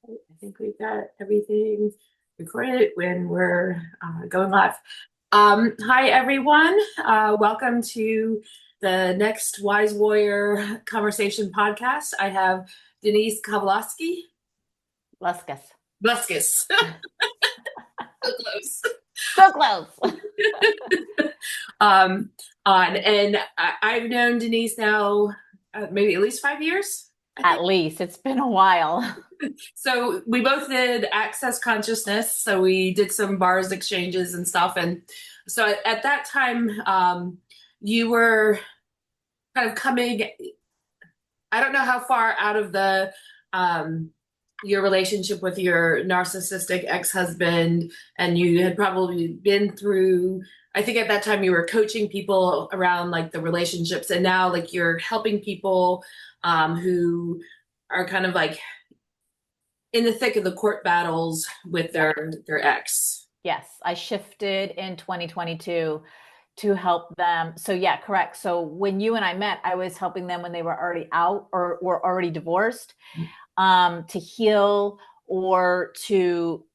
I think we've got everything recorded when we're going live. Hi, everyone. Welcome to the next Wise Warrior Conversation podcast. I have Denise Kavaliauskas. Luskus. Bluskus. So close. So close. um, and I've known Denise now maybe at least 5 years, I think. At least it's been a while. So we both did access consciousness. So we did some bars exchanges and stuff. And so at that time, you were kind of coming, I don't know how far out of the your relationship with your narcissistic ex-husband, and you had probably been through, I think at that time you were coaching people around like the relationships, and now like you're helping people who are kind of like in the thick of the court battles with Yeah. their ex. Yes, I shifted in 2022 to help them. So yeah, correct. So when you and I met, I was helping them when they were already out or were already divorced, to heal or to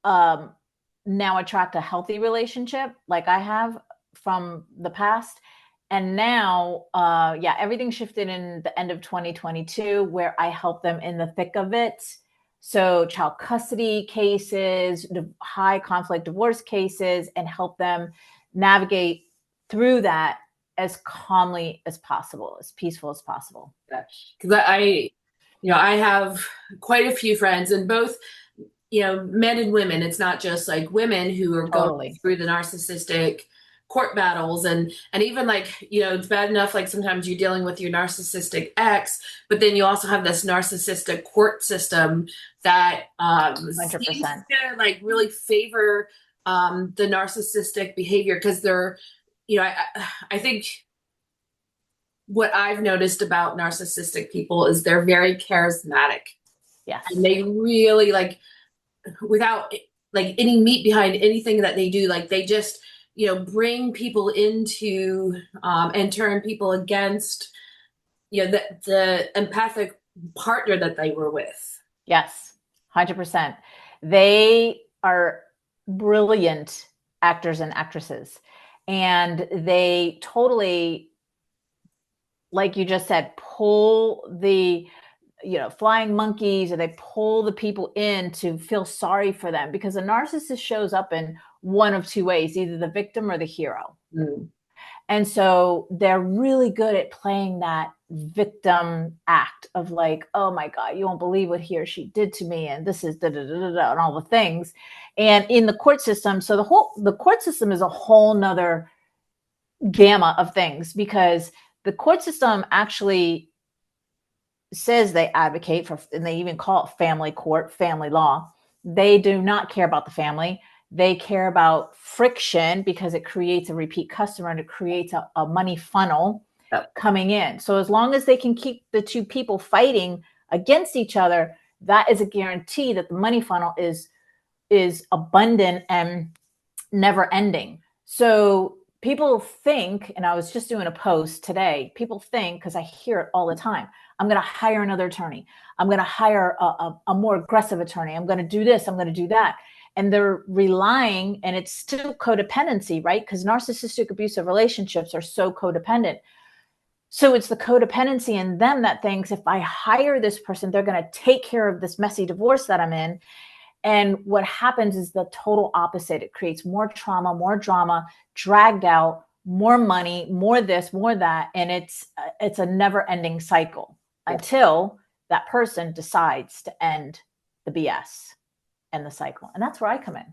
um, now attract a healthy relationship like I have from the past. And now, yeah, everything shifted in the end of 2022 where I help them in the thick of it. So child custody cases, high conflict divorce cases, and help them navigate through that as calmly as possible, as peaceful as possible. Because I have quite a few friends, and both, men and women. It's not just like women who are going Totally. through the narcissistic court battles, and even like, it's bad enough like sometimes you're dealing with your narcissistic ex, but then you also have this narcissistic court system that seems 100%. to like really favor the narcissistic behavior because they're, I think what I've noticed about narcissistic people is they're very charismatic, and Yes. they really like, without like any meat behind anything that they do, like they just, bring people into and turn people against, the empathic partner that they were with. Yes. 100%. They are brilliant actors and actresses. And they totally, like you just said, pull the, flying monkeys, or they pull the people in to feel sorry for them, because a narcissist shows up in one of two ways, either the victim or the hero. Mm. And so they're really good at playing that victim act of like, oh my God, you won't believe what he or she did to me. And this is da da da da, and all the things. And in the court system, so the court system is a whole nother gamma of things, because the court system actually says they advocate for, and they even call it family court, family law. They do not care about the family. They care about friction, because it creates a repeat customer and it creates a money funnel Yep. coming in. So as long as they can keep the two people fighting against each other, that is a guarantee that the money funnel is abundant and never ending. So people think, and I was just doing a post today, people think, because I hear it all the time, I'm going to hire another attorney. I'm going to hire a more aggressive attorney. I'm going to do this. I'm going to do that. And they're relying, and it's still codependency, right? Because narcissistic abusive relationships are so codependent. So it's the codependency in them that thinks, if I hire this person, they're going to take care of this messy divorce that I'm in. And what happens is the total opposite. It creates more trauma, more drama, dragged out, more money, more this, more that. And it's a never ending cycle until that person decides to end the BS and the cycle. And that's where I come in.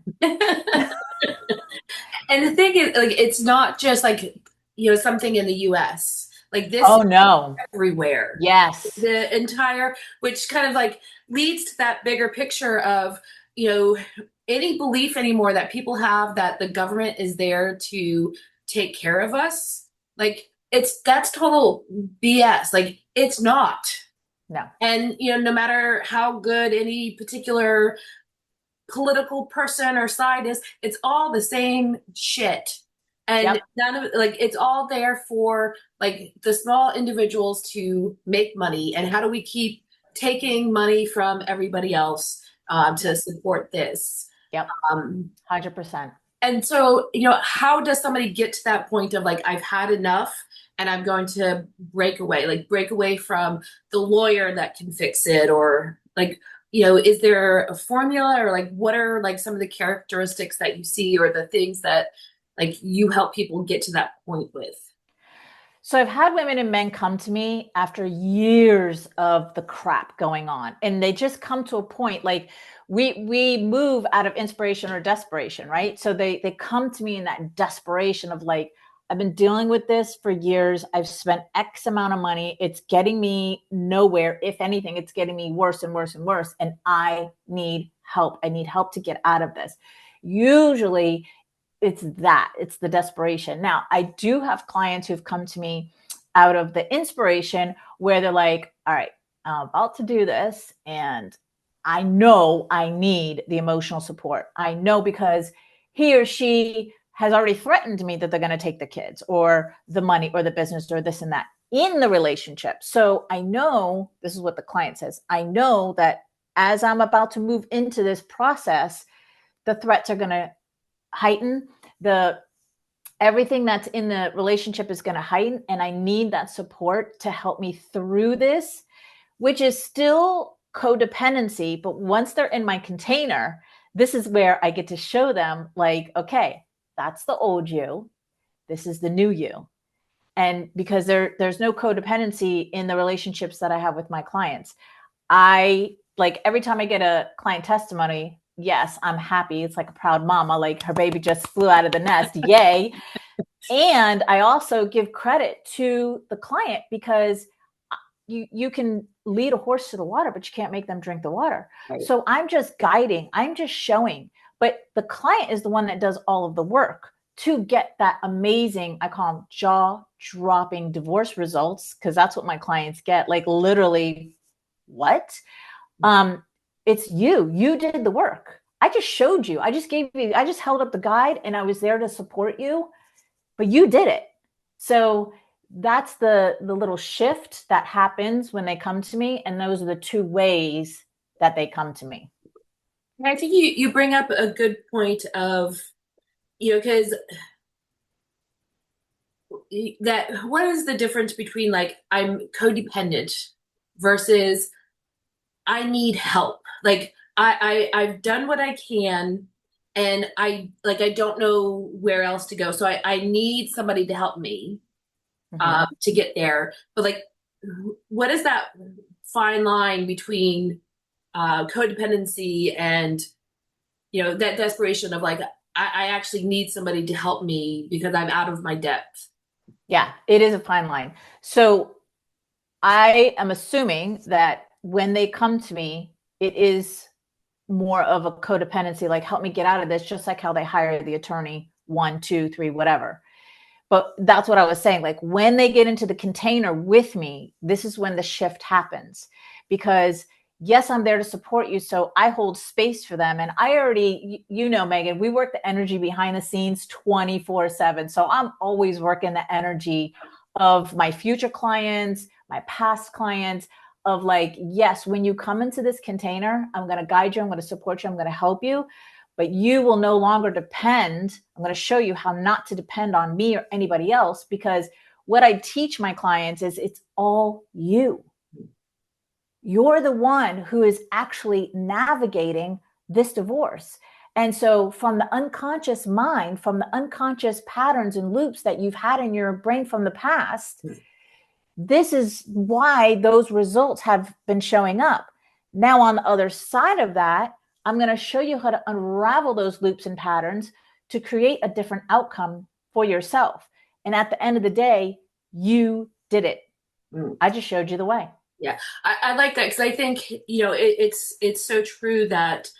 And the thing is, like, it's not just like, something in the US. Like this is Oh no. everywhere. Yes. The entire, which kind of like leads to that bigger picture of, you know, any belief anymore that people have that the government is there to take care of us. Like that's total BS. Like it's not. No. And, no matter how good any particular political person or side is, it's all the same shit. And Yep. none of like it's all there for like the small individuals to make money. And how do we keep taking money from everybody else to support this. Yep. Um, 100%. and so, how does somebody get to that point of like, I've had enough and I'm going to break away from the lawyer that can fix it? Or like, is there a formula, or like, what are like some of the characteristics that you see, or the things that like you help people get to that point with? So I've had women and men come to me after years of the crap going on, and they just come to a point like we move out of inspiration or desperation, right? So they come to me in that desperation of like, I've been dealing with this for years. I've spent X amount of money. It's getting me nowhere. If anything, it's getting me worse and worse and worse. And I need help. I need help to get out of this. Usually it's the desperation. Now, I do have clients who've come to me out of the inspiration where they're like, all right, I'm about to do this, and I know I need the emotional support. I know because he or she has already threatened me that they're going to take the kids or the money or the business or this and that in the relationship. So I know, this is what the client says, I know that as I'm about to move into this process, the threats are going to heighten. The everything that's in the relationship is going to heighten, and I need that support to help me through this, which is still codependency. But once they're in my container, this is where I get to show them like, okay, that's the old you, this is the new you. And because there's no codependency in the relationships that I have with my clients, I like every time I get a client testimony, yes, I'm happy. It's like a proud mama, like her baby just flew out of the nest. Yay. And I also give credit to the client because you can lead a horse to the water, but you can't make them drink the water. Right. So I'm just guiding, I'm just showing, but the client is the one that does all of the work to get that amazing, I call them jaw dropping divorce results, because that's what my clients get. Like literally, what? It's you did the work. I just showed you. I just held up the guide and I was there to support you, but you did it. So that's the little shift that happens when they come to me. And those are the two ways that they come to me. I think you bring up a good point of, because that what is the difference between like I'm codependent versus I need help. Like I've done what I can, and I don't know where else to go. So I need somebody to help me to get there. But like, what is that fine line between codependency and that desperation of like I actually need somebody to help me because I'm out of my depth. Yeah, it is a fine line. So I am assuming that when they come to me, it is more of a codependency, like help me get out of this, just like how they hire the attorney, 1, 2, 3, whatever. But that's what I was saying. Like when they get into the container with me, this is when the shift happens. Because yes, I'm there to support you. So I hold space for them. And I already, Megan, we work the energy behind the scenes 24/7. So I'm always working the energy of my future clients, my past clients, of like, yes, when you come into this container, I'm going to guide you. I'm going to support you. I'm going to help you. But you will no longer depend. I'm going to show you how not to depend on me or anybody else, because what I teach my clients is it's all you. You're the one who is actually navigating this divorce. And so from the unconscious mind, from the unconscious patterns and loops that you've had in your brain from the past, this is why those results have been showing up. Now, on the other side of that, I'm going to show you how to unravel those loops and patterns to create a different outcome for yourself. And at the end of the day, you did it. I just showed you the way. Yeah, I like that, because I think it's so true that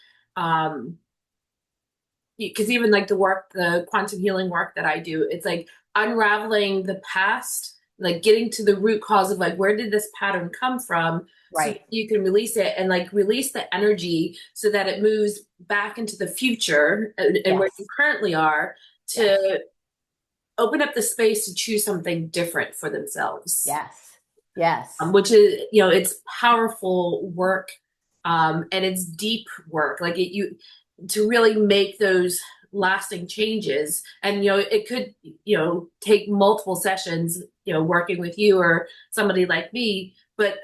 because even like the quantum healing work that I do, it's like unraveling the past, like getting to the root cause of like where did this pattern come from, so Right. you can release it and like release the energy so that it moves back into the future and Yes. where you currently are, to open up the space to choose something different for themselves. Yes. Yes. Which is, it's powerful work And it's deep work. Like to really make those lasting changes. And, it could, take multiple sessions, working with you or somebody like me, but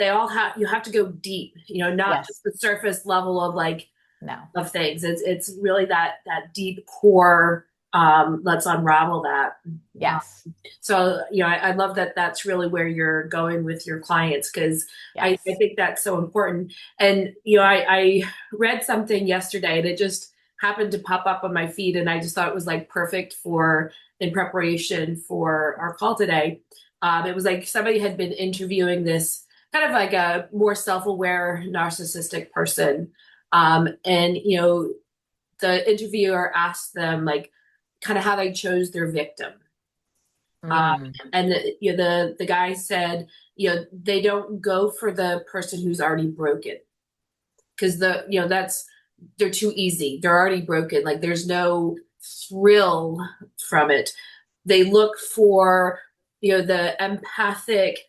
you have to go deep, not Yes. just the surface level of like, No. of things. It's really that deep core. Let's unravel that. Um, Yes. so, I love that that's really where you're going with your clients, because I Yes. think that's so important. And, I read something yesterday and it just happened to pop up on my feed, and I just thought it was like perfect in preparation for our call today. It was like somebody had been interviewing this kind of like a more self-aware narcissistic person. And, the interviewer asked them like kind of how they chose their victim. Mm. And the guy said, they don't go for the person who's already broken, because they're too easy. They're already broken. Like there's no thrill from it. They look for, the empathic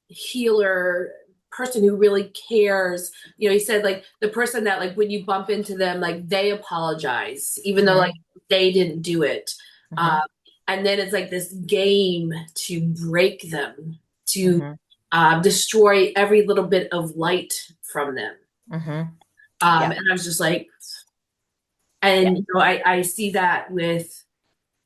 healer person who really cares. He said like the person that like when you bump into them, like they apologize, even though like Mm-hmm. they didn't do it. Um, Mm-hmm. and then it's like this game to break them, to Mm-hmm. destroy every little bit of light from them. Mm-hmm. And Yep. I was just like, Yeah. and I see that with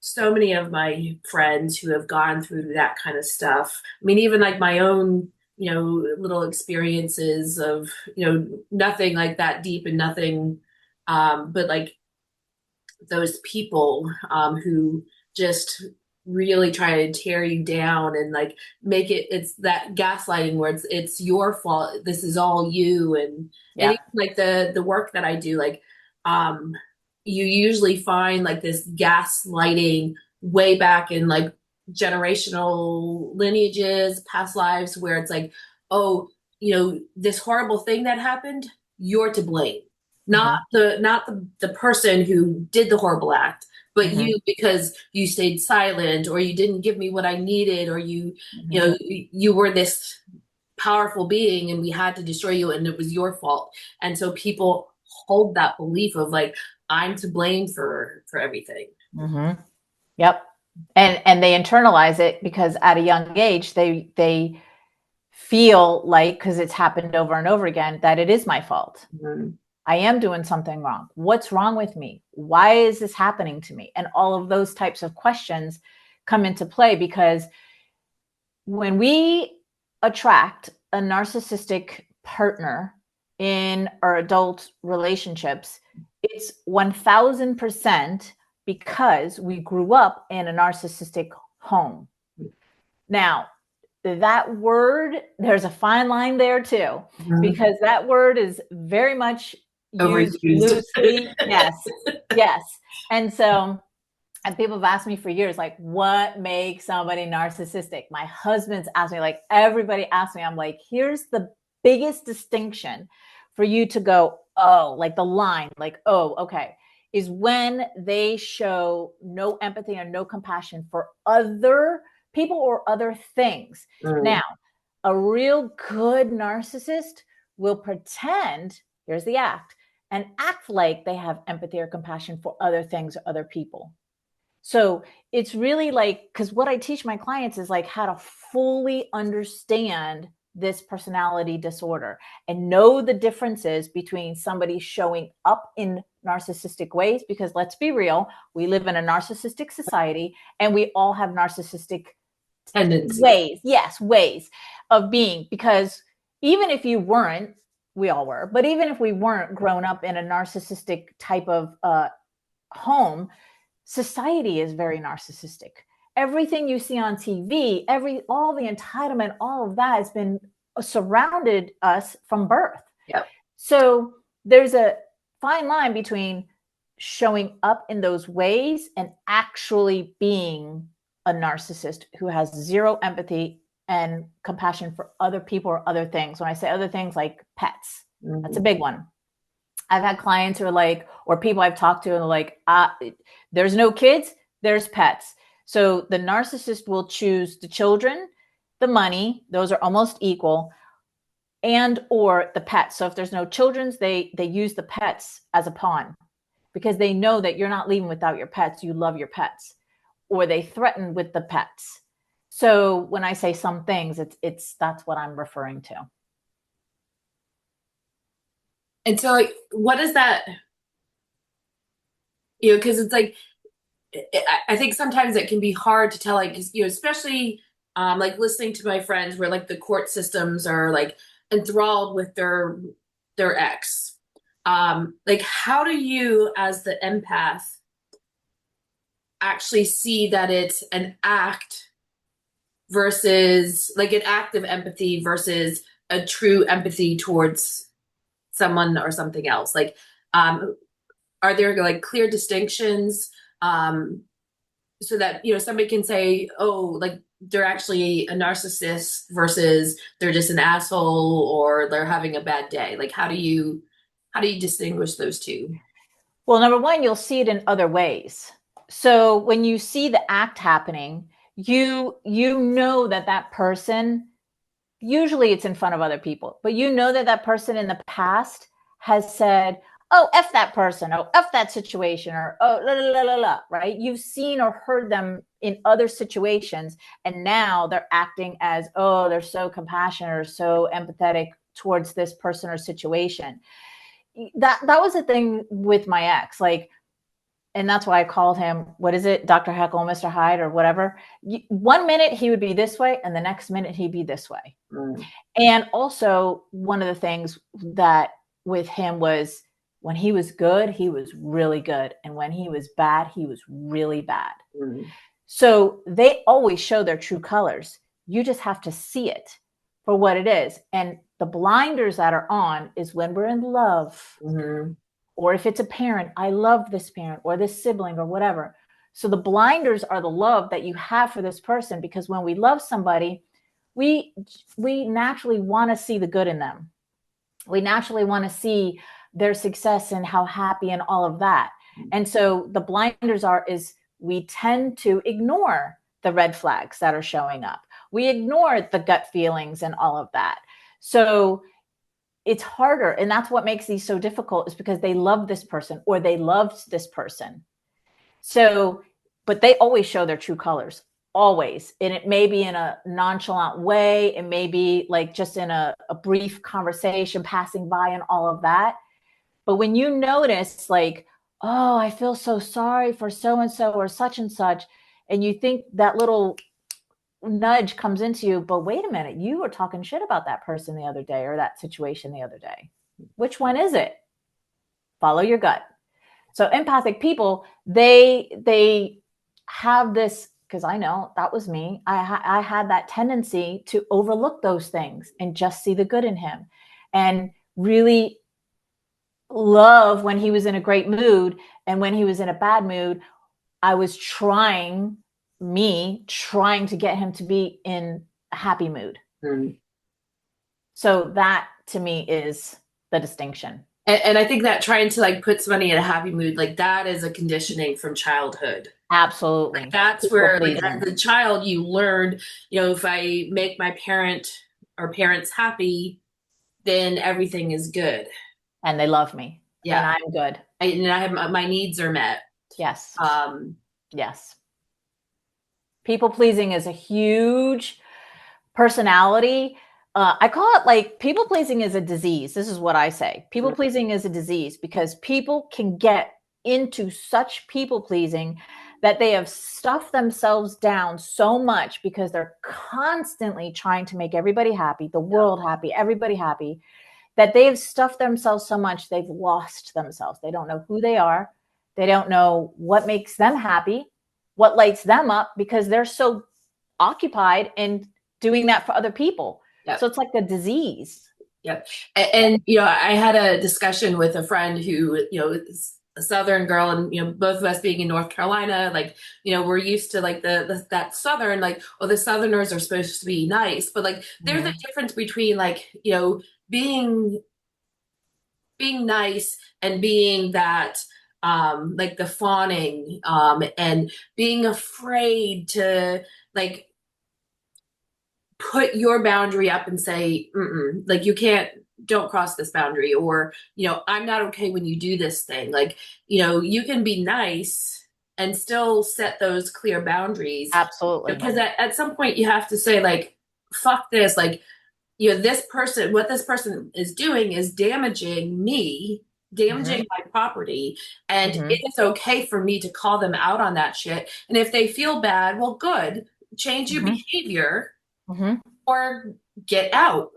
so many of my friends who have gone through that kind of stuff. I mean, even like my own, little experiences of, nothing like that deep and nothing, but like those people who just really try to tear you down and like it's that gaslighting where it's your fault. This is all you. And Yeah. even like the work that I do, like, um, you usually find like this gaslighting way back in like generational lineages, past lives, where it's like, oh, this horrible thing that happened, you're to blame, not Mm-hmm. the person who did the horrible act, but Mm-hmm. you, because you stayed silent or you didn't give me what I needed, or Mm-hmm. you were this powerful being and we had to destroy you and it was your fault. And so people hold that belief of like, I'm to blame for everything. Mm-hmm. Yep. And they internalize it because at a young age they feel like, because it's happened over and over again, that it is my fault. Mhm. I am doing something wrong. What's wrong with me? Why is this happening to me? And all of those types of questions come into play, because when we attract a narcissistic partner in our adult relationships, it's 1000% because we grew up in a narcissistic home. Now, that word, there's a fine line there too, Mhm. because that word is very much used Overused. loosely. Yes, yes. And so, and people have asked me for years, like, what makes somebody narcissistic? My husband's asked me, like, everybody asks me, I'm like, here's the biggest distinction for you to go, oh, like the line, like, oh, okay, is when they show no empathy or no compassion for other people or other things. Mm. Now, a real good narcissist will pretend, here's the act, and act like they have empathy or compassion for other things or other people. So it's really like, because what I teach my clients is like how to fully understand this personality disorder and know the differences between somebody showing up in narcissistic ways, because let's be real, we live in a narcissistic society and we all have narcissistic Tendencies. ways, yes, ways of being. Because even if you weren't, we all were, but even if we weren't grown up in a narcissistic type of home, society is very narcissistic. Everything you see on TV, all the entitlement, all of that has been surrounded us from birth. Yep. So there's a fine line between showing up in those ways and actually being a narcissist who has zero empathy and compassion for other people or other things. When I say other things, like pets, that's a Mhm. big one. I've had clients who are like, or people I've talked to, and they're like, there's no kids, there's pets. So the narcissist will choose the children, the money, those are almost equal. and or the pets. So if there's no children's, they use the pets as a pawn because they know that you're not leaving without your pets. You love your pets, or they threaten with the pets. So when I say some things, it's that's what I'm referring to. And so, like, what is that? Because it's like I think sometimes it can be hard to tell, like, 'cause, especially like listening to my friends where like the court systems are like enthralled with their ex. Like, how do you, as the empath, actually see that it's an act versus like an act of empathy versus a true empathy towards someone or something else? Like, um, are there like clear distinctions? So that somebody can say, oh, like they're actually a narcissist versus they're just an asshole or they're having a bad day. Like, how do you distinguish those two? Well, number one, you'll see it in other ways. So when you see the act happening, you know that that person, usually it's in front of other people, but you know that that person in the past has said, oh, F that person, oh, F that situation, or oh, la, la, la, la, la, right? You've seen or heard them in other situations, and now they're acting as, oh, they're so compassionate or so empathetic towards this person or situation. That was the thing with my ex, like, and that's why I called him, what is it, Dr. Heckle, Mr. Hyde, or whatever. One minute he would be this way, and the next minute he'd be this way. Mm. And also, one of the things that with him was when he was good, he was really good. And when he was bad, he was really bad. Mm. So they always show their true colors. You just have to see it for what it is. And the blinders that are on is when we're in love, Mm-hmm. or if it's a parent, I love this parent or this sibling or whatever. So the blinders are the love that you have for this person, because when we love somebody, we naturally want to see the good in them. We naturally want to see their success and how happy and all of that. And so the blinders is we tend to ignore the red flags that are showing up. We ignore the gut feelings and all of that. So it's harder. And that's what makes these so difficult, is because they love this person or they loved this person. So, but they always show their true colors, always. And it may be in a nonchalant way. It may be like just in a brief conversation passing by and all of that. But when you notice, like, oh, I feel so sorry for so-and-so or such and such, and you think that little nudge comes into you, but wait a minute, you were talking shit about that person the other day or that situation the other day. Which one is it? Follow your gut. So empathic people, they have this, because I know that was me. I had that tendency to overlook those things and just see the good in him, and really love when he was in a great mood. And when he was in a bad mood, I was trying to get him to be in a happy mood. Mm. So that to me is the distinction. And I think that trying to like put somebody in a happy mood, like that is a conditioning from childhood. Absolutely. Like that's People where, like pleasing. as a child, you learned, if I make my parent or parents happy, then everything is good. And they love me. And Yeah. I'm good. I have my needs are met. Yes. Um, Yes. People pleasing is a huge personality. I call it, like, people pleasing is a disease. This is what I say. People pleasing is a disease because people can get into such people pleasing that they have stuffed themselves down so much because they're constantly trying to make everybody happy, the world happy, everybody happy, that they've stuffed themselves so much they've lost themselves. They don't know who they are. They don't know what makes them happy, what lights them up, because they're so occupied in doing that for other people. Yep. So it's like a disease. Yep. And I had a discussion with a friend who, is a Southern girl, and both of us being in North Carolina, like, we're used to like that Southern, like, oh, the Southerners are supposed to be nice, but like there's a difference between like, being nice and being that like the fawning and being afraid to like put your boundary up and say, mm-mm, like you can't, don't cross this boundary, or, I'm not okay when you do this thing. Like, you can be nice and still set those clear boundaries, Absolutely. because at some point you have to say, like, fuck this. Like, this person, what this person is doing is damaging me, Mm-hmm. damaging my property. And Mm-hmm. it is okay for me to call them out on that shit. And if they feel bad, well, good, change your Mm-hmm. behavior Mm-hmm. or get out.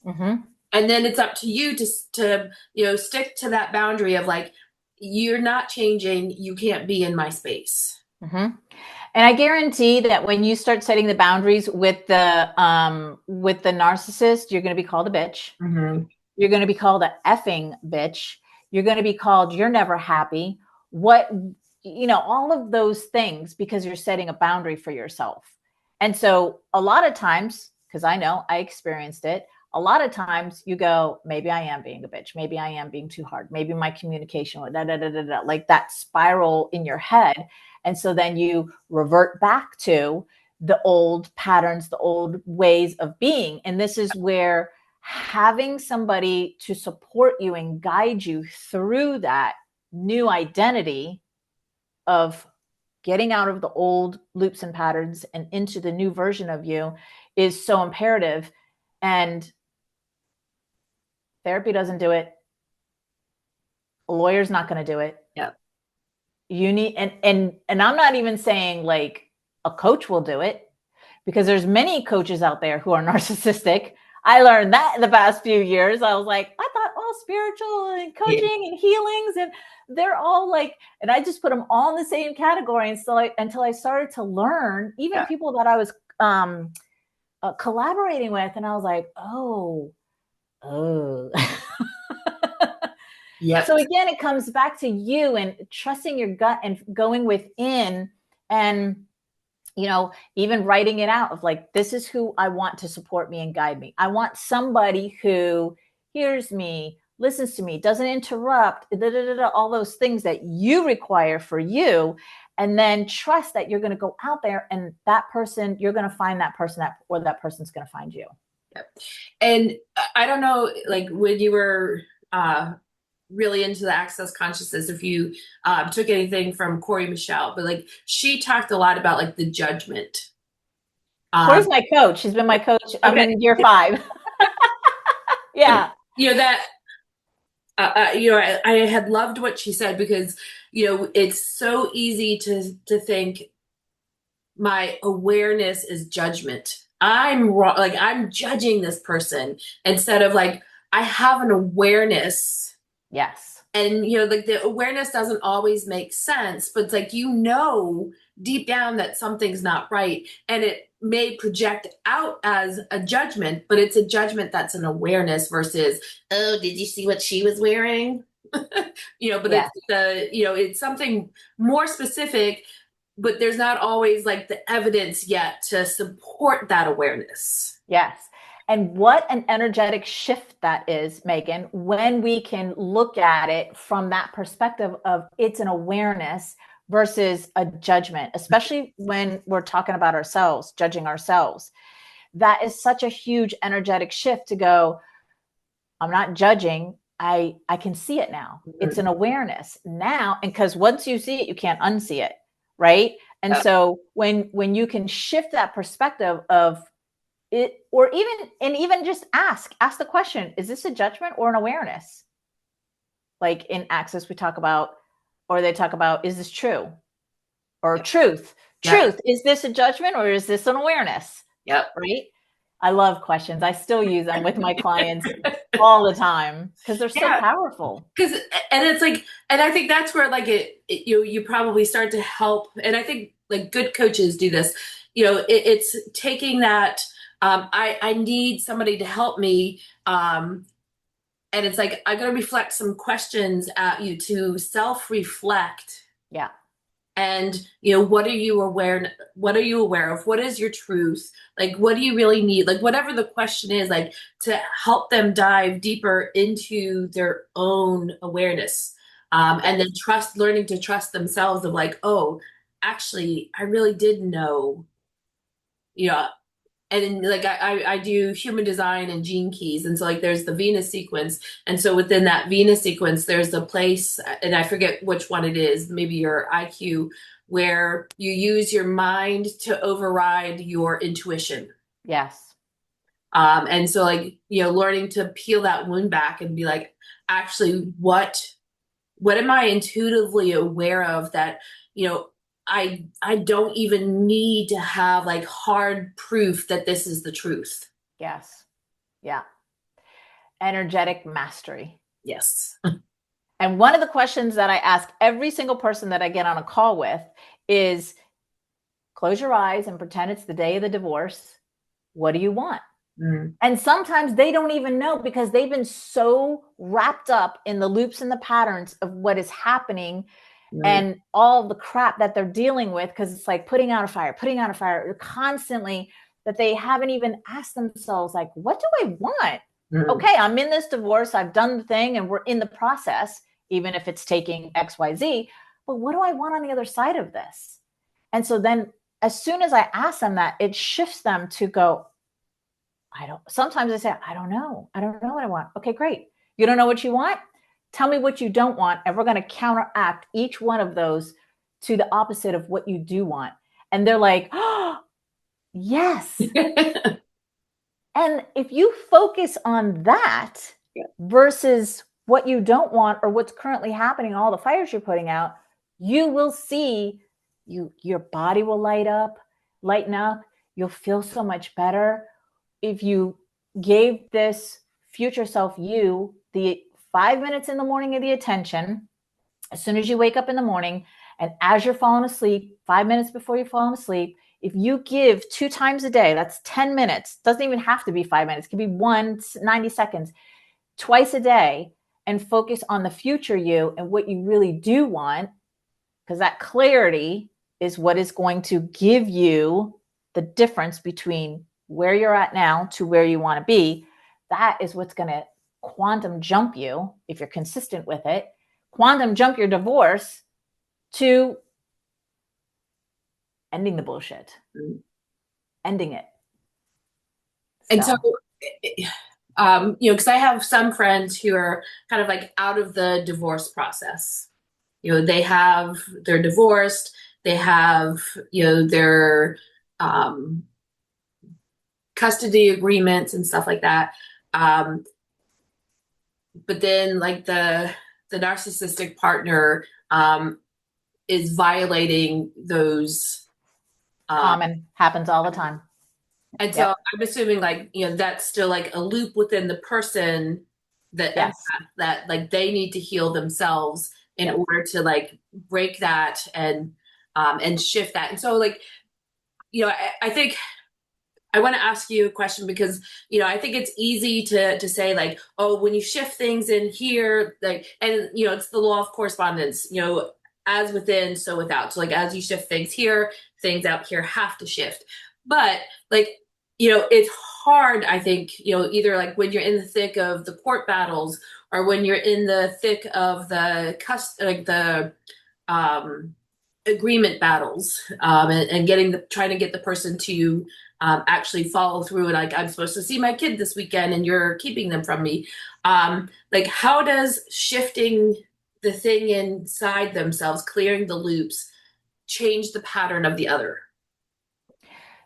Mm-hmm. And then it's up to you to stick to that boundary of like, you're not changing, you can't be in my space. Mm-hmm. And I guarantee that when you start setting the boundaries with the narcissist, you're going to be called a bitch. Mm-hmm. You're going to be called a effing bitch. You're going to be called you're never happy. What all of those things because you're setting a boundary for yourself. And so a lot of times, because I know I experienced it, a lot of times you go, maybe I am being a bitch. Maybe I am being too hard. Maybe my communication, like that spiral in your head. And so then you revert back to the old patterns, the old ways of being. And this is where having somebody to support you and guide you through that new identity of getting out of the old loops and patterns and into the new version of you is so imperative. And therapy doesn't do it. A lawyer's not going to do it. Yeah. You need, and I'm not even saying like a coach will do it, because there's many coaches out there who are narcissistic. I learned that in the past few years. I was like, I thought all spiritual and Yeah. coaching and healings, and they're all like, and I just put them all in the same category. And so until I started to learn, even Yeah. people that I was collaborating with, and I was like, oh. Yep. So again, it comes back to you and trusting your gut and going within and even writing it out of like, this is who I want to support me and guide me. I want somebody who hears me, listens to me, doesn't interrupt, all those things that you require for you. And then trust that you're going to go out there and that person, you're going to find that person or that person's going to find you. Yep. And I don't know, like when you were really into the access consciousness, if you took anything from Corey Michelle, but like she talked a lot about like the judgment. Corey's my coach. She's been my coach. I'm Okay. in year 5. Yeah. That I had loved what she said, because it's so easy to think my awareness is judgment. I'm wrong, like I'm judging this person, instead of like I have an awareness. Yes. And like the awareness doesn't always make sense, but it's like deep down that something's not right, and it may project out as a judgment, but it's a judgment that's an awareness versus, oh, did you see what she was wearing? But Yes. it's something more specific, but there's not always like the evidence yet to support that awareness. Yes. And what an energetic shift that is, Megan, when we can look at it from that perspective of it's an awareness versus a judgment, especially when we're talking about ourselves, judging ourselves. That is such a huge energetic shift to go, I'm not judging. I can see it now. Mm-hmm. It's an awareness now. And because once you see it, you can't unsee it. Right. And so when you can shift that perspective of it, or even just ask the question, is this a judgment or an awareness? Like in Access, we talk about, or they talk about, is this true? Or truth. Truth. Is this a judgment or is this an awareness? Yep. Right. I love questions. I still use them with my clients all the time because they're so powerful. And it's like, and I think that's where like you probably start to help. And I think like good coaches do this. It's taking that. I need somebody to help me. And it's like, I'm going to reflect some questions at you to self-reflect. Yeah. And, what are you aware of? What is your truth? Like, what do you really need? Like, whatever the question is, like to help them dive deeper into their own awareness. And then learning to trust themselves of like, oh, actually, I really did know, and like I do human design and gene keys, and so like there's the Venus sequence, and so within that Venus sequence there's a place, and I forget which one it is, maybe your IQ, where you use your mind to override your intuition. Yes. And so like, learning to peel that wound back and be like, actually, what am I intuitively aware of that, you know, I don't even need to have like hard proof that this is the truth. Yes. Yeah. Energetic mastery. Yes. And one of the questions that I ask every single person that I get on a call with is, close your eyes and pretend it's the day of the divorce. What do you want? Mm. And sometimes they don't even know because they've been so wrapped up in the loops and the patterns of what is happening and all the crap that they're dealing with, because it's like putting out a fire constantly, that they haven't even asked themselves, like, what do I want? Okay, I'm in this divorce, I've done the thing, and we're in the process, even if it's taking XYZ, but what do I want on the other side of this? And so then as soon as I ask them that, it shifts them to go, sometimes I say, I don't know what I want. Okay, great. You don't know what you want? Tell me what you don't want. And we're going to counteract each one of those to the opposite of what you do want. And they're like, oh, yes. And if you focus on that versus what you don't want or what's currently happening, all the fires you're putting out, you will see your body will lighten up. You'll feel so much better. If you gave this future self you the 5 minutes in the morning of the attention, as soon as you wake up in the morning and as you're falling asleep, 5 minutes before you're falling asleep, if you give 2 times a day, that's 10 minutes, doesn't even have to be 5 minutes, it could be 90 seconds, twice a day, and focus on the future you and what you really do want, because that clarity is what is going to give you the difference between where you're at now to where you want to be. That is what's going to quantum jump you, if you're consistent with it, quantum jump your divorce to ending the bullshit, ending it. And so, because I have some friends who are kind of like out of the divorce process. They're divorced, they have, their custody agreements and stuff like that. But then like the narcissistic partner is violating those. Common, happens all the time. And so I'm assuming like, that's still like a loop within the person that that like they need to heal themselves in order to like break that and shift that. And so like, I think I want to ask you a question because, I think it's easy to say like, oh, when you shift things in here, like, and, it's the law of correspondence, as within, so without. So like, as you shift things here, things out here have to shift. But like, it's hard, I think, either like when you're in the thick of the court battles or when you're in the thick of the agreement battles, and trying to get the person to actually follow through, and like, I'm supposed to see my kid this weekend and you're keeping them from me. Like, how does shifting the thing inside themselves, clearing the loops, change the pattern of the other?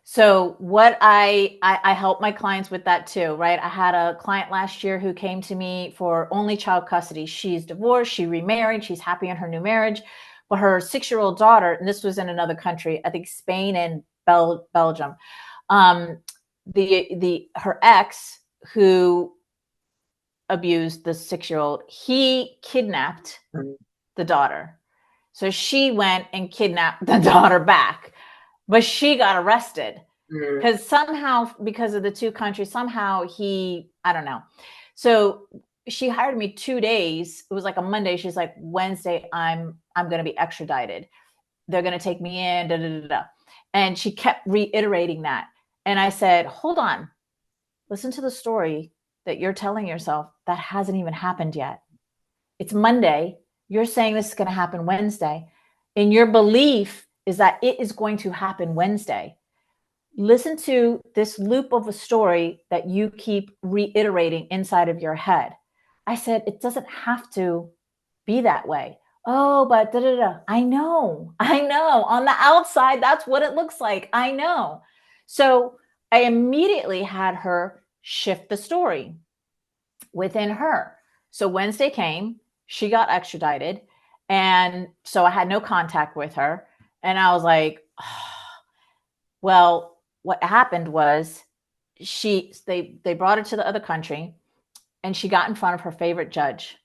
So what I help my clients with that too, right? I had a client last year who came to me for only child custody. She's divorced, she remarried, she's happy in her new marriage, but her 6-year-old daughter, and this was in another country, I think Spain and Belgium, her ex, who abused the 6-year-old, he kidnapped the daughter. So she went and kidnapped the daughter back. But she got arrested because somehow, because of the 2 countries, somehow I don't know. So she hired me 2 days. It was like a Monday. She's like, Wednesday, I'm going to be extradited. They're going to take me in. Da, da, da, da. And she kept reiterating that. And I said, hold on, listen to the story that you're telling yourself that hasn't even happened yet. It's Monday. You're saying this is going to happen Wednesday. In your belief is that it is going to happen Wednesday. listen to this loop of a story that you keep reiterating inside of your head. I said, it doesn't have to be that way. Oh, but da da da. I know. On the outside, that's what it looks like. I know. So I immediately had her shift the story within her. So Wednesday came, she got extradited. And so I had no contact with her. And I was like, oh, well, what happened was they brought her to the other country and she got in front of her favorite judge.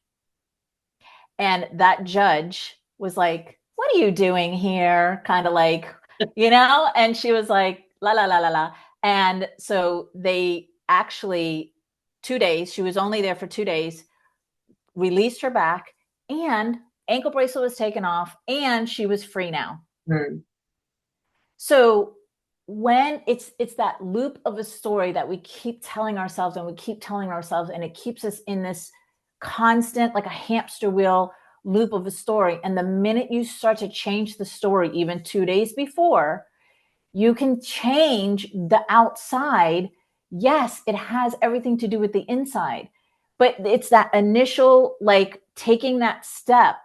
And that judge was like, what are you doing here? Kind of like, and she was like, la, la, la, la, la. And so they actually, 2 days, she was only there for 2 days, released her back, and ankle bracelet was taken off, and she was free now. So when it's that loop of a story that we keep telling ourselves and it keeps us in this constant, like a hamster wheel loop of a story. And the minute you start to change the story, even 2 days before, you can change the outside. Yes, it has everything to do with the inside, but it's that initial, like, taking that step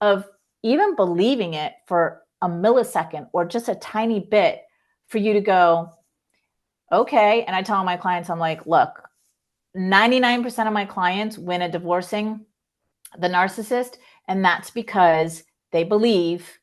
of even believing it for a millisecond or just a tiny bit for you to go, okay. And I tell my clients, I'm like, look, 99% of my clients win at divorcing the narcissist. And that's because they believe,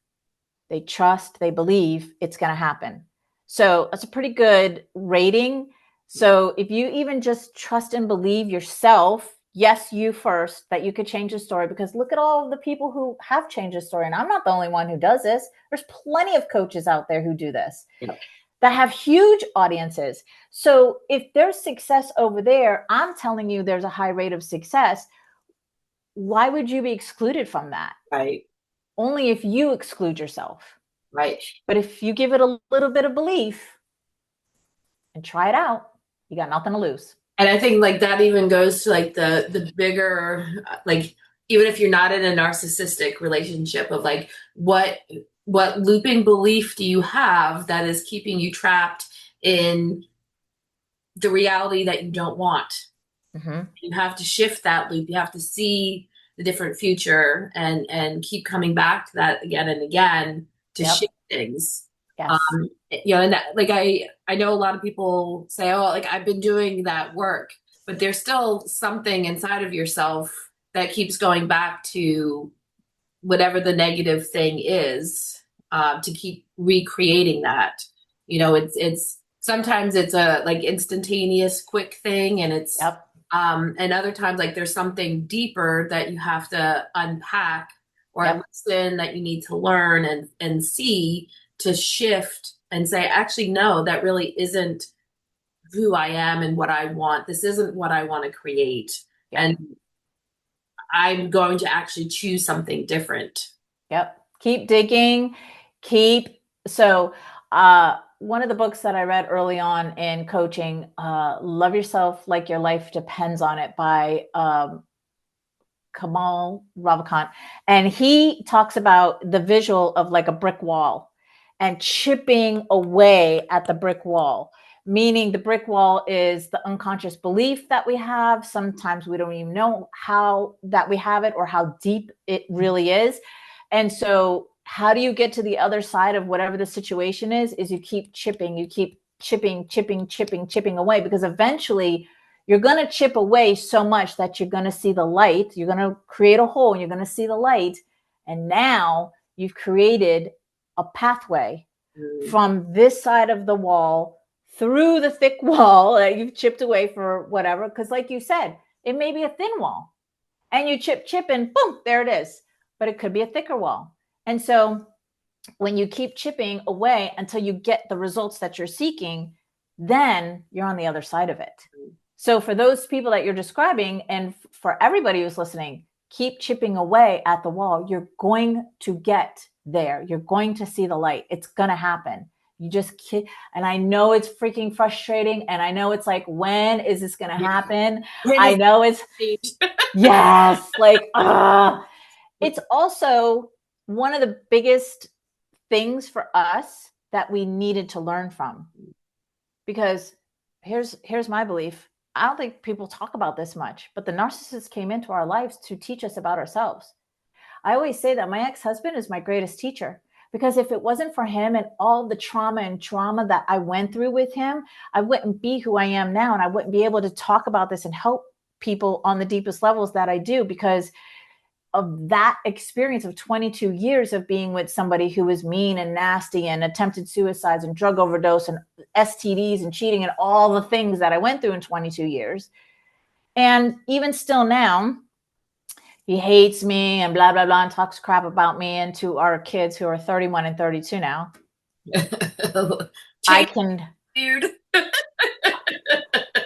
they trust, they believe it's going to happen. So that's a pretty good rating. So if you even just trust and believe yourself, yes, you first, that you could change the story, because look at all of the people who have changed the story. And I'm not the only one who does this. There's plenty of coaches out there who do this. Yep. That have huge audiences. So if there's success over there, I'm telling you there's a high rate of success. Why would you be excluded from that? Right. Only if you exclude yourself. Right. But if you give it a little bit of belief and try it out, you got nothing to lose. And I think like that even goes to like the bigger, like, even if you're not in a narcissistic relationship, of like, what looping belief do you have that is keeping you trapped in the reality that you don't want? Mm-hmm. You have to shift that loop. You have to see the different future and keep coming back to that again and again to shift things. Yes. And that, like, I know a lot of people say, oh, like, I've been doing that work, but there's still something inside of yourself that keeps going back to whatever the negative thing is, to keep recreating that. It's sometimes it's a like instantaneous quick thing, and it's and other times, like, there's something deeper that you have to unpack or listen, that you need to learn and see, to shift and say, actually, no, that really isn't who I am and what I want. This isn't what I want to create. Yep. And I'm going to actually choose something different. Yep. Keep digging. So one of the books that I read early on in coaching, Love Yourself Like Your Life Depends on It, by Kamal Ravikant. And he talks about the visual of like a brick wall and chipping away at the brick wall, meaning the brick wall is the unconscious belief that we have. Sometimes we don't even know how that we have it or how deep it really is. And so how do you get to the other side of whatever the situation is you keep chipping away, because eventually you're going to chip away so much that you're going to see the light. You're going to create a hole and you're going to see the light. And now you've created a pathway from this side of the wall through the thick wall that you've chipped away for whatever. Because like you said, it may be a thin wall and you chip and boom, there it is. But it could be a thicker wall. And so when you keep chipping away until you get the results that you're seeking, then you're on the other side of it. So for those people that you're describing, and for everybody who's listening, keep chipping away at the wall. You're going to get there. You're going to see the light. It's going to happen. You just keep, and I know it's freaking frustrating. And I know it's like, when is this going to happen? I know it's, yes, like, it's also one of the biggest things for us that we needed to learn from. Because here's my belief. I don't think people talk about this much, but the narcissist came into our lives to teach us about ourselves. I always say that my ex-husband is my greatest teacher, because if it wasn't for him and all the trauma and drama that I went through with him, I wouldn't be who I am now, and I wouldn't be able to talk about this and help people on the deepest levels that I do, because of that experience of 22 years of being with somebody who was mean and nasty and attempted suicides and drug overdose and STDs and cheating and all the things that I went through in 22 years. And even still now, he hates me and blah, blah, blah, and talks crap about me, and to our kids who are 31 and 32 now. I can... Dude.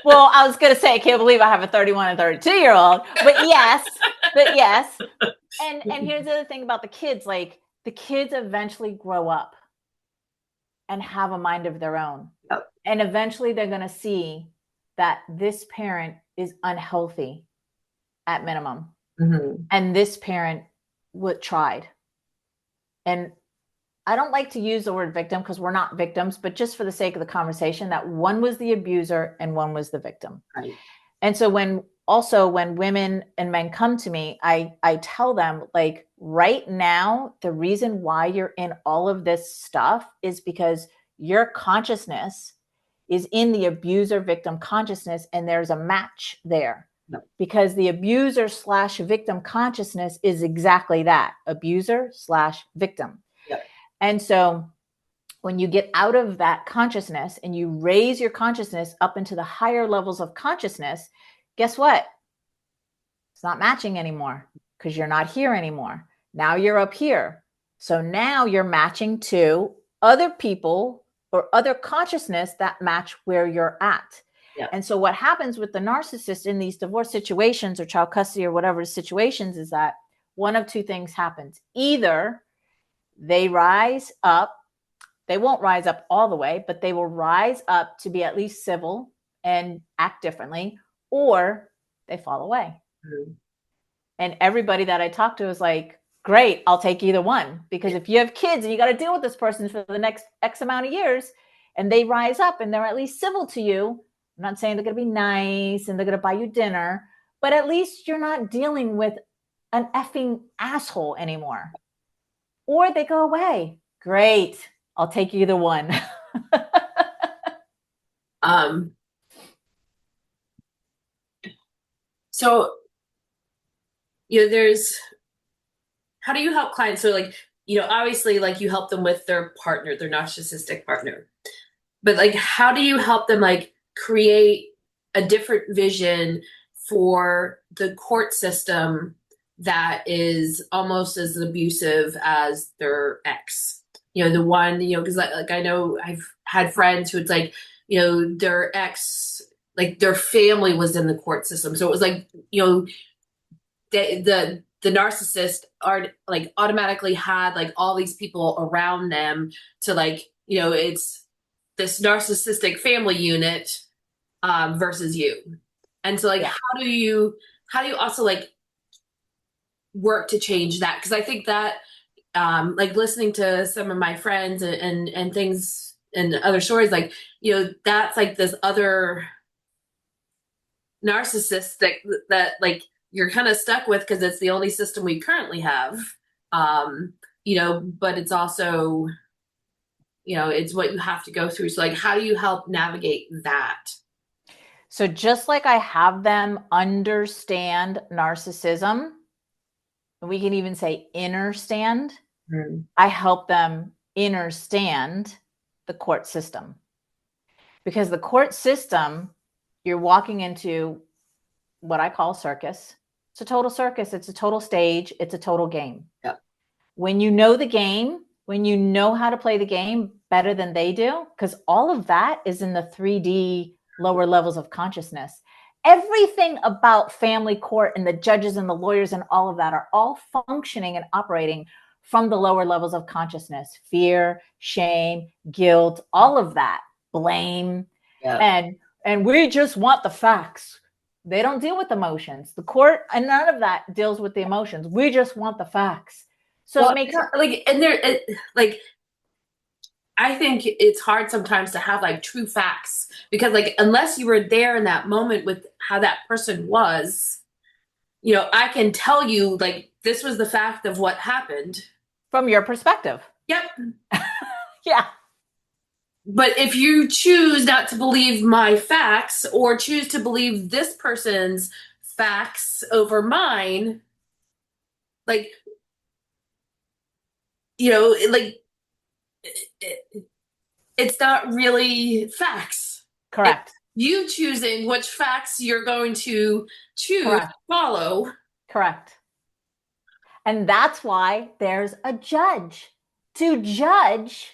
Well, I was going to say, I can't believe I have a 31 and 32-year-old, but yes. And here's the other thing about the kids, like the kids eventually grow up and have a mind of their own. Yep. And eventually they're going to see that this parent is unhealthy at minimum. Mm-hmm. And this parent tried. And I don't like to use the word victim because we're not victims, but just for the sake of the conversation, that one was the abuser and one was the victim. Right. And so when women and men come to me, I tell them, like, right now, the reason why you're in all of this stuff is because your consciousness is in the abuser victim consciousness, and there's a match there. No. Because the abuser / victim consciousness is exactly that, abuser / victim. Yep. And so when you get out of that consciousness and you raise your consciousness up into the higher levels of consciousness, guess what? It's not matching anymore because you're not here anymore. Now you're up here. So now you're matching to other people or other consciousness that match where you're at. Yeah. And so what happens with the narcissist in these divorce situations or child custody or whatever situations is that one of two things happens. Either they rise up, they won't rise up all the way, but they will rise up to be at least civil and act differently, or they fall away. Mm-hmm. And everybody that I talk to is like, great, I'll take either one. Because if you have kids and you got to deal with this person for the next X amount of years, and they rise up and they're at least civil to you, I'm not saying they're going to be nice and they're going to buy you dinner, but at least you're not dealing with an effing asshole anymore. Or they go away. Great, I'll take either one. So, there's, how do you help clients? So like, obviously like you help them with their partner, their narcissistic partner, but like, how do you help them like create a different vision for the court system that is almost as abusive as their ex? The one, because like I know I've had friends who it's like, their ex, like their family was in the court system. So it was like, the narcissist are like automatically had like all these people around them to like, it's this narcissistic family unit versus you. And so like, yeah. how do you also like work to change that? Because I think that like listening to some of my friends and things and other stories, like, that's like this other narcissist that like you're kind of stuck with because it's the only system we currently have. But it's also, it's what you have to go through. So like, how do you help navigate that? So just like I have them understand narcissism, we can even say understand, I help them understand the court system. Because the court system, you're walking into what I call circus. It's a total circus. It's a total stage. It's a total game. Yep. When you know the game, when you know how to play the game better than they do, because all of that is in the 3D lower levels of consciousness. Everything about family court and the judges and the lawyers and all of that are all functioning and operating from the lower levels of consciousness. Fear, shame, guilt, all of that, blame. Yep. And we just want the facts. They don't deal with emotions. The court and none of that deals with the emotions. We just want the facts. So it makes like, and there, like, I think it's hard sometimes to have like true facts because like unless you were there in that moment with how that person was, I can tell you like this was the fact of what happened. From your perspective. Yep. Yeah. But if you choose not to believe my facts or choose to believe this person's facts over mine, like, like it's not really facts. It's Correct. you choosing which facts you're going to choose to Correct. follow. Correct. And that's why there's a judge to judge,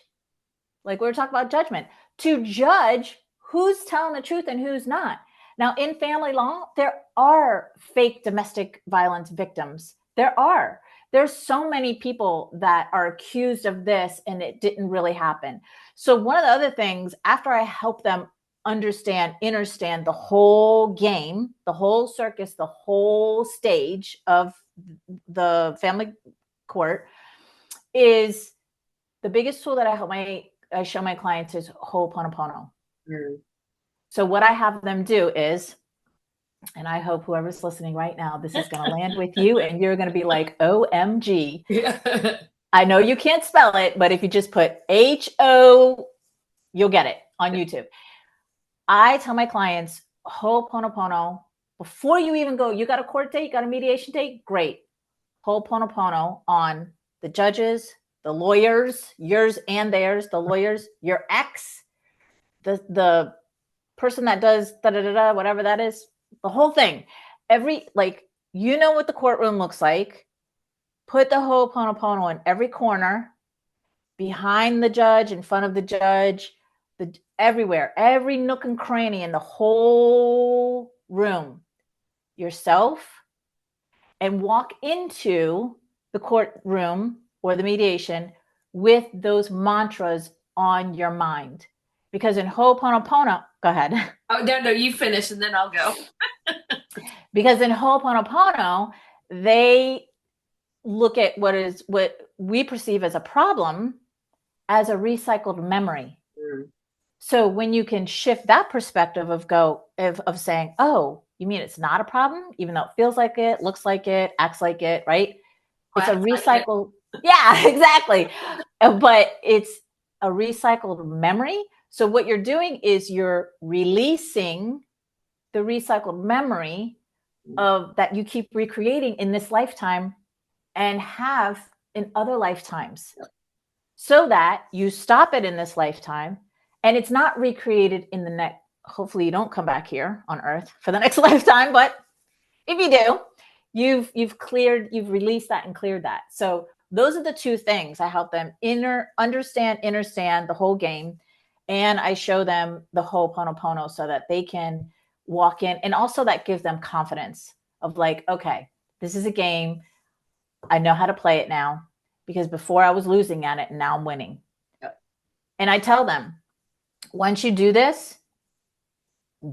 like we were talking about judgment, to judge who's telling the truth and who's not. Now, in family law, there are fake domestic violence victims. There are. There's so many people that are accused of this and it didn't really happen. So one of the other things, after I help them understand the whole game, the whole circus, the whole stage of the family court, is the biggest tool that I show my clients is Ho'oponopono. Mm. So what I have them do is, and I hope whoever's listening right now, this is going to land with you and you're going to be like, OMG. Yeah. I know you can't spell it, but if you just put H-O, you'll get it on YouTube. I tell my clients, Ho'oponopono, before you even go, you got a court date, you got a mediation date, great. Ho'oponopono on the judges, the lawyers, yours and theirs, the lawyers, your ex, the person that does da-da-da-da, whatever that is, the whole thing. What the courtroom looks like. Put the Ho'oponopono in every corner, behind the judge, in front of the judge, everywhere, every nook and cranny in the whole room. Yourself, and walk into the courtroom or the mediation with those mantras on your mind. Because in Ho'oponopono, go ahead. Oh, no, you finish and then I'll go. Because in Ho'oponopono, they look at what we perceive as a problem as a recycled memory. Mm. So when you can shift that perspective of saying, oh, you mean it's not a problem, even though it feels like it, looks like it, acts like it, right? It's a recycled. Yeah, exactly. But it's a recycled memory. So what you're doing is you're releasing the recycled memory of that you keep recreating in this lifetime and have in other lifetimes, so that you stop it in this lifetime and it's not recreated in the next. Hopefully you don't come back here on earth for the next lifetime, but if you do, you've released that and cleared that. So those are the two things I help them understand the whole game. And I show them the Ho'oponopono so that they can walk in. And also that gives them confidence of like, okay, this is a game. I know how to play it now, because before I was losing at it and now I'm winning. Yep. And I tell them, once you do this,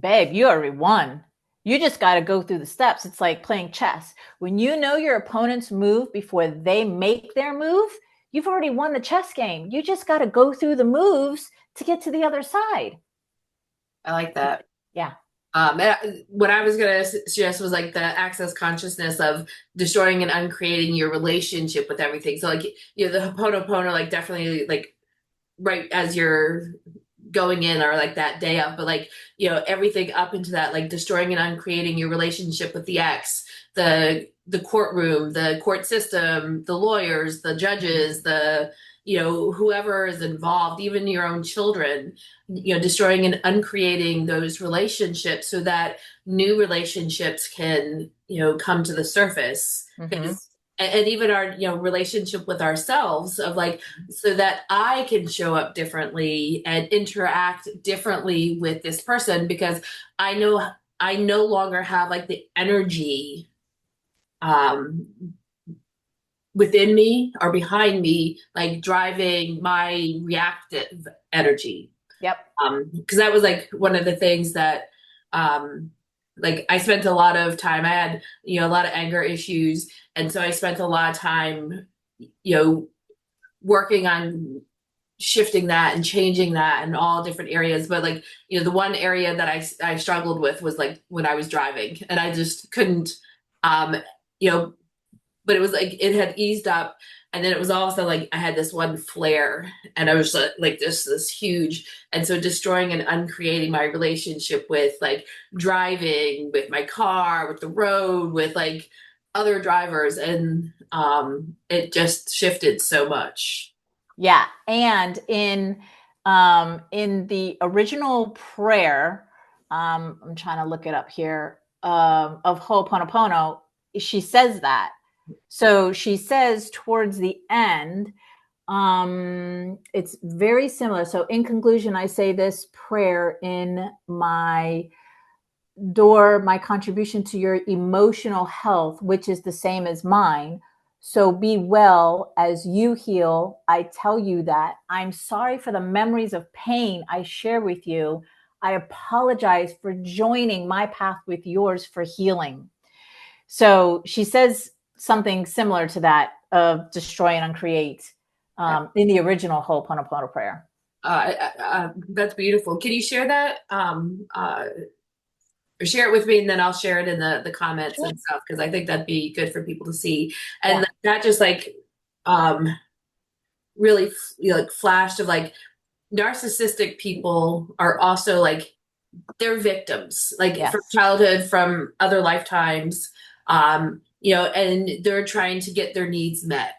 babe, you already won. You just got to go through the steps. It's like playing chess. When you know your opponent's move before they make their move, you've already won the chess game. You just got to go through the moves to get to the other side. I like that. Yeah. What I was going to suggest was like the access consciousness of destroying and uncreating your relationship with everything. So like, the Ho'oponopono, like definitely like right as you're going in or like that day of, but like, everything up into that, like destroying and uncreating your relationship with the ex, the courtroom, the court system, the lawyers, the judges, the whoever is involved, even your own children, destroying and uncreating those relationships so that new relationships can, come to the surface. Mm-hmm. And even our, relationship with ourselves of like, so that I can show up differently and interact differently with this person because I know I no longer have like the energy, um, within me or behind me, like driving my reactive energy. Yep. Because that was like one of the things that, like I spent a lot of time, I had, a lot of anger issues. And so I spent a lot of time, working on shifting that and changing that in all different areas. But like, the one area that I struggled with was like when I was driving, and I just couldn't, um, you know, but it was like it had eased up, and then it was also like I had this one flare, and I was like this huge, and so destroying and uncreating my relationship with like driving, with my car, with the road, with like other drivers, and it just shifted so much. Yeah. And in the original prayer, I'm trying to look it up here, of Ho'oponopono, she says that. So she says towards the end, it's very similar. So in conclusion, I say this prayer in my door, my contribution to your emotional health, which is the same as mine. So be well as you heal. I tell you that I'm sorry for the memories of pain I share with you. I apologize for joining my path with yours for healing. So she says something similar to that of destroy and uncreate, in the original Ho'oponopono prayer. That's beautiful. Can you share that? Or share it with me, and then I'll share it in the comments Sure. and stuff, because I think that'd be good for people to see. And Yeah. that just like um, really like flashed of like narcissistic people are also like they're victims, like from Yes. childhood, from other lifetimes, and they're trying to get their needs met.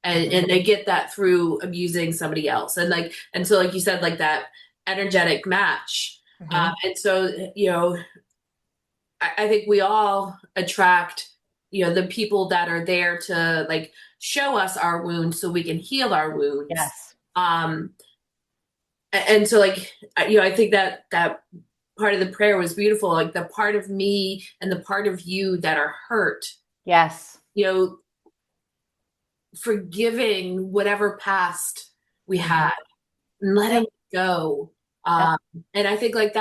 And Mm-hmm. they get that through abusing somebody else. And so like you said, like that energetic match. Mm-hmm. And so, I think we all attract, the people that are there to like show us our wounds so we can heal our wounds. Yes. Um, and so like, I think that part of the prayer was beautiful. Like the part of me and the part of you that are hurt, Yes. you know, forgiving whatever past we Mm-hmm. had and letting Yep. it go. Yep. And I think like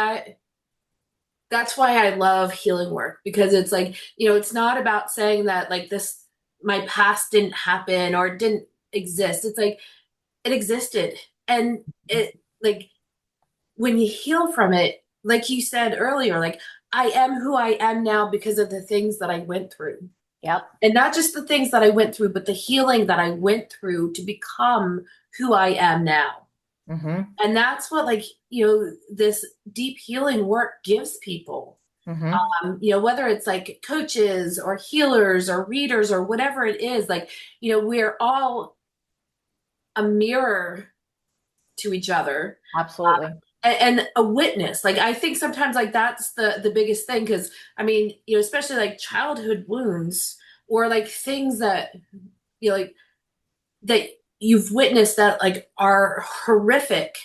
that's why I love healing work, because it's like, it's not about saying that like this, my past didn't happen or it didn't exist. It's like it existed. And it like when you heal from it, like you said earlier, like I am who I am now because of the things that I went through. Yep. And not just the things that I went through, but the healing that I went through to become who I am now. Mm-hmm. And that's what like, this deep healing work gives people. Mm-hmm. Whether it's like coaches or healers or readers or whatever it is, like, we're all a mirror to each other, Absolutely. and a witness. Like, I think sometimes like that's the biggest thing. Cause I mean, especially like childhood wounds or like things that, like that you've witnessed that like are horrific,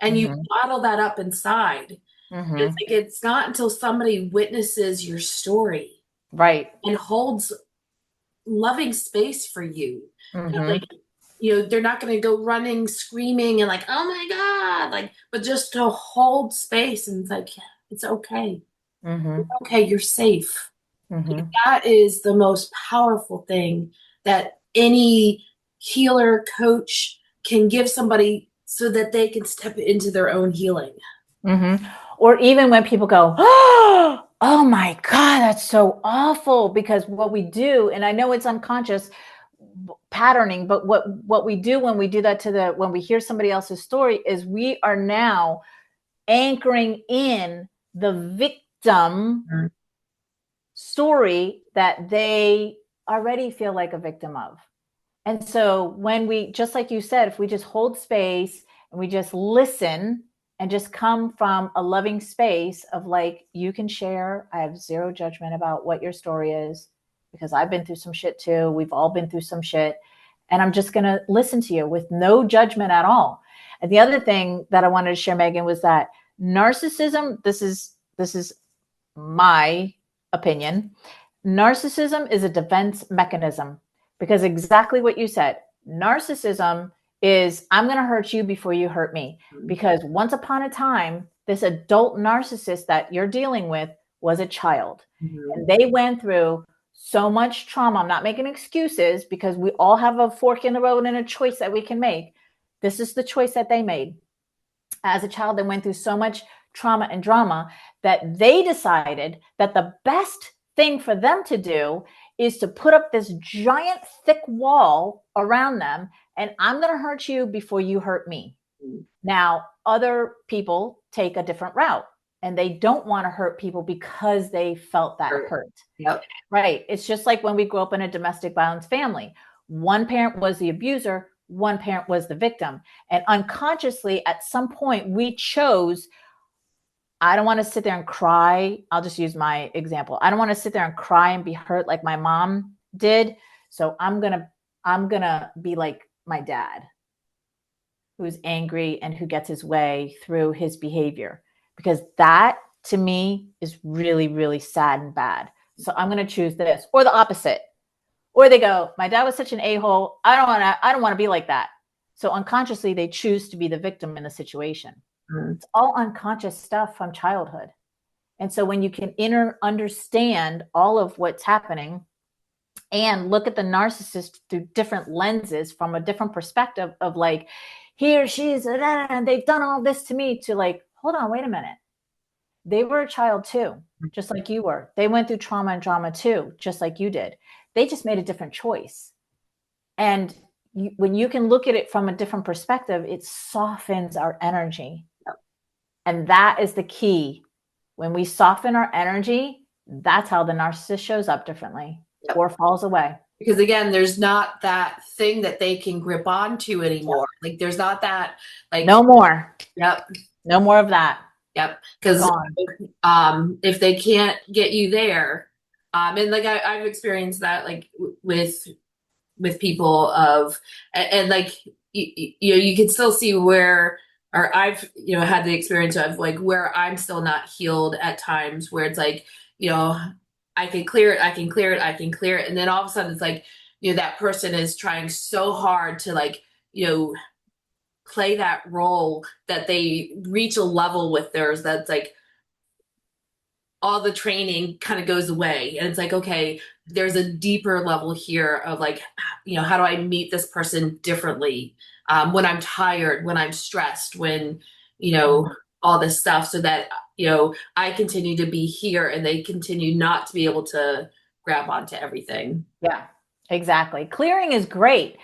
and you Mm-hmm. bottle that up inside. It's Mm-hmm. like it's not until somebody witnesses your story Right. and holds loving space for you. And like, Mm-hmm. they're not going to go running, screaming, and like, oh my God, like, but just to hold space and it's like, yeah, it's okay. Mm-hmm. Okay, you're safe. Like, Mm-hmm. that is the most powerful thing that any healer coach can give somebody so that they can step into their own healing. Mm-hmm. Or even when people go, oh my God, that's so awful. Because what we do, and I know it's unconscious patterning, but what we do when we do that when we hear somebody else's story is we are now anchoring in the victim Mhm. story that they already feel like a victim of. And so when we, just like you said, if we just hold space and we just listen and just come from a loving space of like, you can share, I have zero judgment about what your story is, because I've been through some shit too. We've all been through some shit. And I'm just going to listen to you with no judgment at all. And the other thing that I wanted to share, Megan, was that narcissism, this is my opinion, narcissism is a defense mechanism, because exactly what you said, narcissism is I'm going to hurt you before you hurt me. Because once upon a time, this adult narcissist that you're dealing with was a child. Mhm. And they went through so much trauma. I'm not making excuses, because we all have a fork in the road and a choice that we can make. This is the choice that they made. As a child, they went through so much trauma and drama that they decided that the best thing for them to do is to put up this giant thick wall around them, and I'm going to hurt you before you hurt me. Now, other people take a different route, and they don't want to hurt people because they felt that hurt. Yep. Right. It's just like when we grew up in a domestic violence family. One parent was the abuser, one parent was the victim. And unconsciously, at some point, we chose, I don't want to sit there and cry. I'll just use my example. I don't want to sit there and cry and be hurt like my mom did. So I'm gonna be like my dad, who's angry and who gets his way through his behavior, because that to me is really, really sad and bad. So I'm going to choose this, or the opposite. Or they go, my dad was such an a-hole. I don't want to be like that. So unconsciously they choose to be the victim in the situation. It's all unconscious stuff from childhood. And so when you can understand all of what's happening and look at the narcissist through different lenses, from a different perspective of like, he or she's, and they've done all this to me, to like, hold on, wait a minute. They were a child too, just like you were. They went through trauma and drama too, just like you did. They just made a different choice. And when you can look at it from a different perspective, it softens our energy. And that is the key. When we soften our energy, that's how the narcissist shows up differently or falls away. Because again, there's not that thing that they can grip onto anymore. Like there's not that, like, no more. Yep. No more of that. Yep. Because if they can't get you there, and like I've experienced that, like with people of, and like you can still see where, or I've had the experience of like where I'm still not healed at times, where it's like, I can clear it, I can clear it, I can clear it, and then all of a sudden it's like, that person is trying so hard to like, play that role that they reach a level with theirs that's like all the training kind of goes away, and it's like, okay, there's a deeper level here of like, how do I meet this person differently when I'm tired, when I'm stressed, when all this stuff, so that I continue to be here and they continue not to be able to grab onto everything. Yeah, exactly. Clearing is great,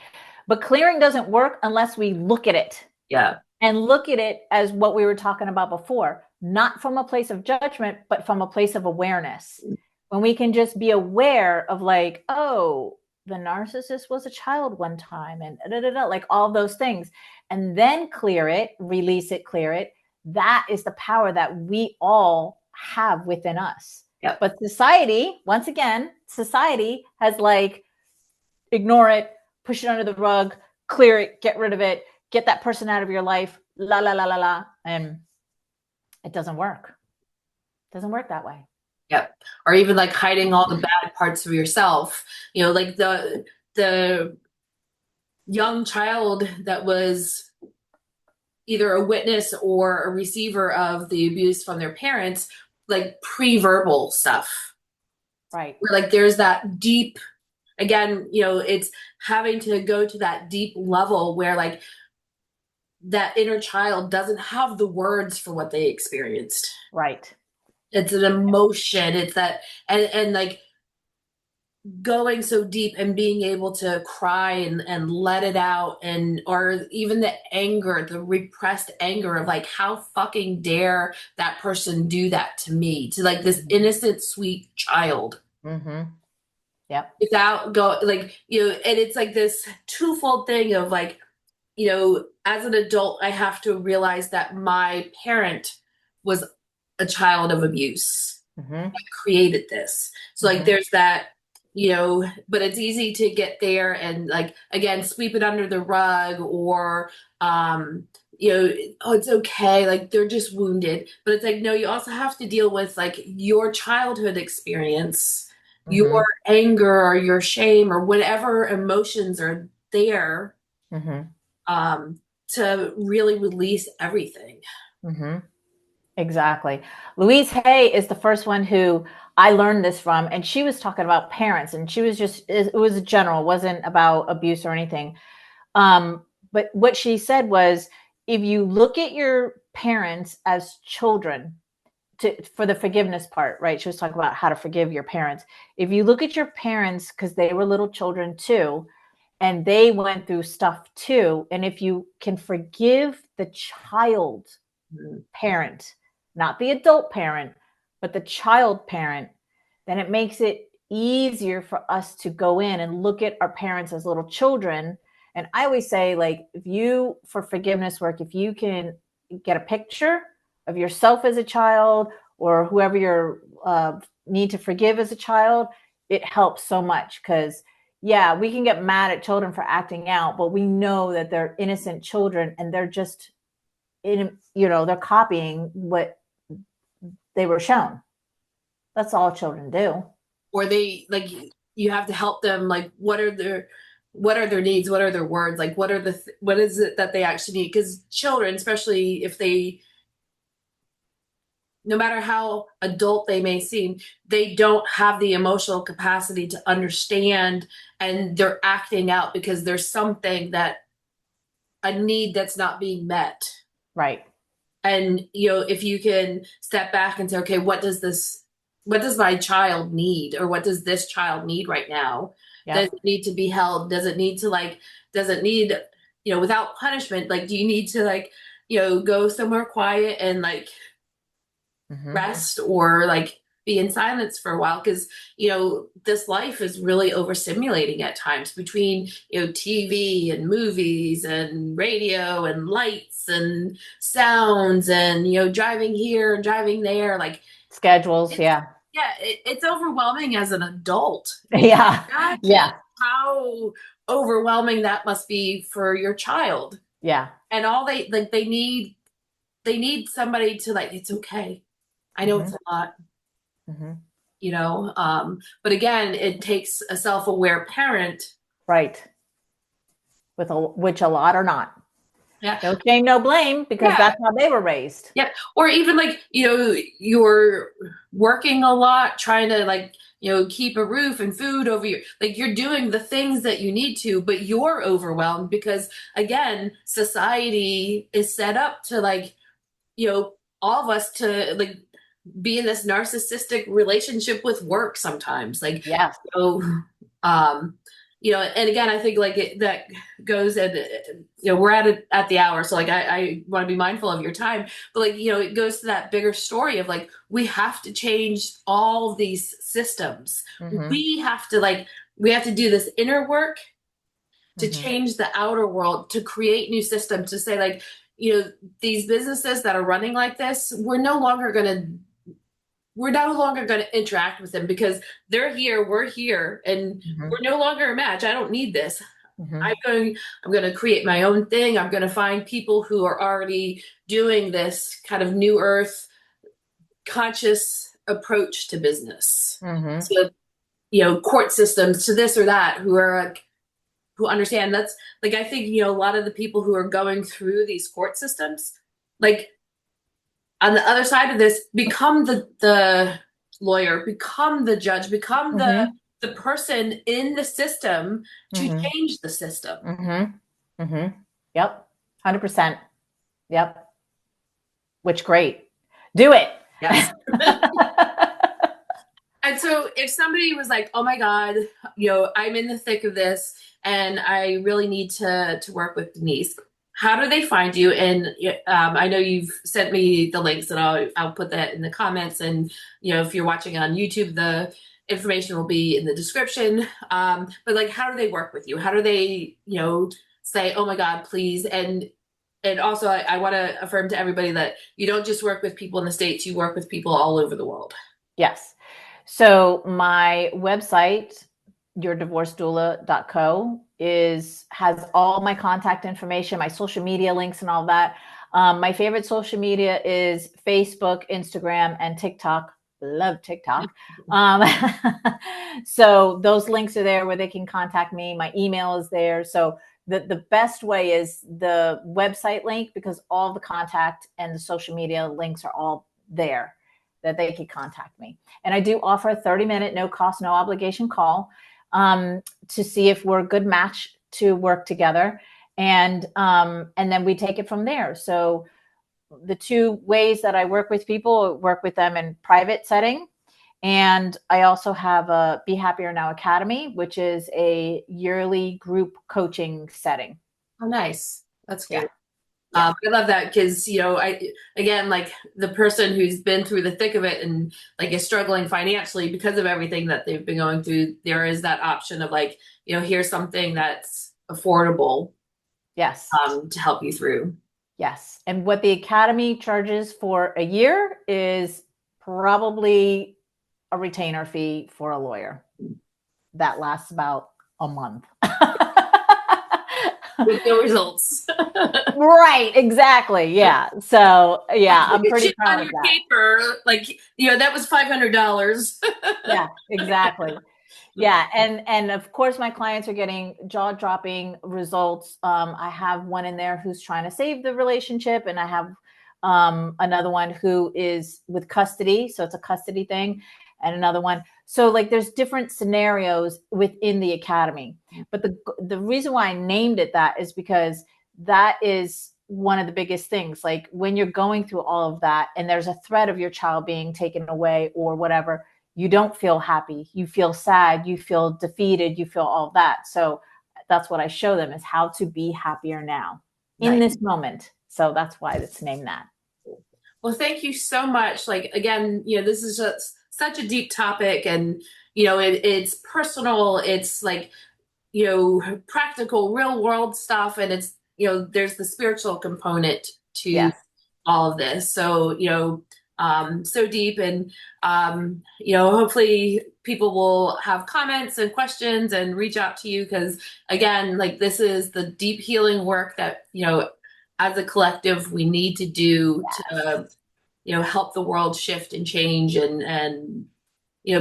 but clearing doesn't work unless we look at it. Yeah. And look at it as what we were talking about before, not from a place of judgment, but from a place of awareness. When we can just be aware of like, oh, the narcissist was a child one time, and like all those things, and then clear it, release it, clear it. That is the power that we all have within us. Yep. But society, once again, society has like, ignore it, push it under the rug, clear it, get rid of it, get that person out of your life, la, la, la, la, la. And it doesn't work. It doesn't work that way. Yep. Or even like hiding all the bad parts of yourself, like the young child that was either a witness or a receiver of the abuse from their parents, like pre-verbal stuff. Right. Where like there's that deep, again, it's having to go to that deep level where like that inner child doesn't have the words for what they experienced. Right. It's an emotion. It's that, and like going so deep and being able to cry and let it out, and or even the anger, the repressed anger of like, how fucking dare that person do that to me, to like this innocent, sweet child. Mm-hmm. Yep. Without and it's like this twofold thing of like, as an adult, I have to realize that my parent was a child of abuse. That created this. So like there's that, but it's easy to get there and like, again, sweep it under the rug, or oh, it's okay, like they're just wounded. But it's like, no, you also have to deal with like your childhood experience, your anger or your shame or whatever emotions are there, to really release everything. Exactly. Louise Hay is the first one who I learned this from, and she was talking about parents, and she was just, it was general, it wasn't about abuse or anything. But but what she said was, if you look at your parents as children, for the forgiveness part, right? She was talking about how to forgive your parents. If you look at your parents, because they were little children too, and they went through stuff too, and if you can forgive the child parent, not the adult parent, but the child parent, then it makes it easier for us to go in and look at our parents as little children. And I always say, like, if you, for forgiveness work, if you can get a picture of yourself as a child, or whoever you need to forgive as a child, it helps so much. Because yeah, we can get mad at children for acting out, but we know that they're innocent children, and they're just they're copying what they were shown. That's all children do. Or they, like, you have to help them, like, what are their needs, what are their words, like, what is it that they actually need? Because children, especially if they, no matter how adult they may seem, they don't have the emotional capacity to understand, and they're acting out because there's something, that a need that's not being met. Right. And if you can step back and say, okay, what does my child need, or what does this child need right now? Yep. Does it need to be held? Does it need, without punishment, like, do you need to, like, go somewhere quiet and, like, rest, or, like, be in silence for a while? Because this life is really overstimulating at times, between TV and movies and radio and lights and sounds, and driving here and driving there, like, schedules. It's overwhelming as an adult. Yeah. How overwhelming that must be for your child. Yeah. And all they need somebody to, like, it's okay. I know it's a lot. But again, it takes a self-aware parent. Right. Which a lot are not. Yeah. No shame, no blame, because that's how they were raised. Yeah. Or even, like, you're working a lot, trying to, like, keep a roof and food over your, like, you're doing the things that you need to, but you're overwhelmed because, again, society is set up to, like, all of us to, like, be in this narcissistic relationship with work sometimes. Like, and again, I think, like, that goes, and we're at the hour, so, like, I want to be mindful of your time, but, like, it goes to that bigger story of, like, we have to change all these systems. We have to do this inner work to change the outer world, to create new systems, to say, like, these businesses that are running like this, we're no longer going to interact with them, because they're here, we're here, and we're no longer a match. I don't need this. I'm going to create my own thing. I'm going to find people who are already doing this kind of new earth conscious approach to business. So, court systems, to this or that, who are, like, who understand. That's, like, I think, a lot of the people who are going through these court systems, like, on the other side of this, become the lawyer, become the judge, become the person in the system to change the system. Yep. 100%. Yep. Which, great. Do it. Yes. And so if somebody was like, oh my God, I'm in the thick of this, and I really need to work with Denise, how do they find you? And I know you've sent me the links, and I'll put that in the comments. And if you're watching on YouTube, the information will be in the description. But, like, how do they work with you? How do they say, oh my God, please? And also, I want to affirm to everybody that you don't just work with people in the States, you work with people all over the world. Yes. So my website, yourdivorcedoula.co, has all my contact information, my social media links, and all that. My favorite social media is Facebook, Instagram, and TikTok. Love TikTok. So those links are there where they can contact me. My email is there. So the best way is the website link, because all the contact and the social media links are all there, that they can contact me. And I do offer a 30-minute, no cost, no obligation call to see if we're a good match to work together. and then we take it from there. So the two ways that I work with people, work with them in private setting. And I also have a Be Happier Now Academy, which is a yearly group coaching setting. Oh, nice. That's Yeah. good. Yeah. I love that because, again, like the person who's been through the thick of it and like is struggling financially because of everything that they've been going through, there is that option of like, here's something that's affordable, Yes. to help you through. Yes. And what the Academy charges for a year is probably a retainer fee for a lawyer. That lasts about a month. With no results. Right, exactly. Yeah. So yeah, I'm Look at you pretty proud on of your that. paper, like, that was $500. Yeah, exactly. Yeah, and of course my clients are getting jaw-dropping results. I have one in there who's trying to save the relationship, and I have another one who is with custody, so it's a custody thing, and another one. So like there's different scenarios within the academy. But the reason why I named it that is because that is one of the biggest things. Like when you're going through all of that and there's a threat of your child being taken away or whatever, you don't feel happy, you feel sad, you feel defeated, you feel all that. So that's what I show them, is how to be happier now in Nice. this moment. So that's why it's named that. Well, thank you so much. Like, again, this is just such a deep topic, and, it's personal. It's like, practical, real world stuff. And it's, there's the spiritual component to Yes. all of this. So, so deep. And, hopefully people will have comments and questions and reach out to you. Because again, like this is the deep healing work that, as a collective, we need to do to, help the world shift and change and,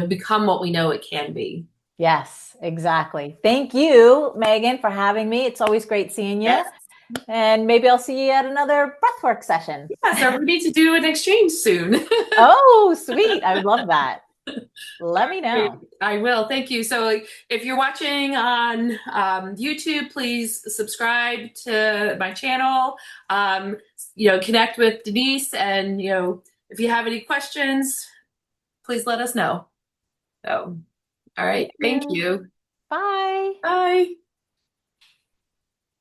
become what we know it can be. Yes, exactly. Thank you, Megan, for having me. It's always great seeing you. Yes. And maybe I'll see you at another breathwork session. Yeah, so we need to do an exchange soon. Oh, sweet. I would love that. Let me know. I will. Thank you. So, like, if you're watching on YouTube, please subscribe to my channel. Connect with Denise, and if you have any questions, please let us know. So, all right. Thank Thank you. you. Bye. Bye.